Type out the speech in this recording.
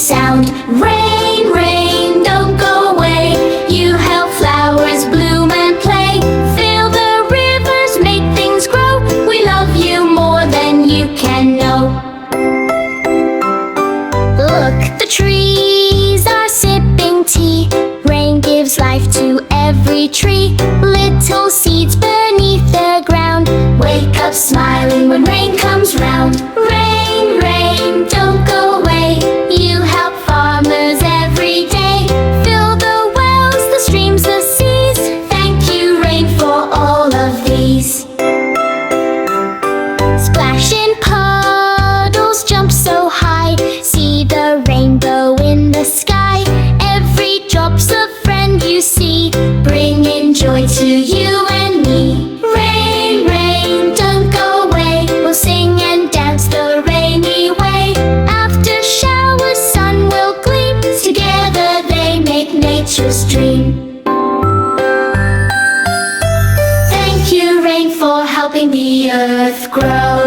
sound. Rain, rain, don't go away. You help flowers bloom and play. Fill the rivers, make things grow. We love you more than you can know. Look, the trees are sipping tea. Rain gives life to every tree. Little seeds beneath the ground wake up smiling when rain comes round. Rain, rain, don't go away. You help farmers every day. Fill the wells, the streams, the seas. Thank you, rain, for all of these. Splash in puddles, jump so high. See the rainbow in the sky. Every drop's a friend you see, bringing joy to you and me. Rain, rain, don't go away. We'll sing and dance the rainy way. After showers, sun will gleam. Together they make nature's dream. Thank you, rain, for helping the earth grow.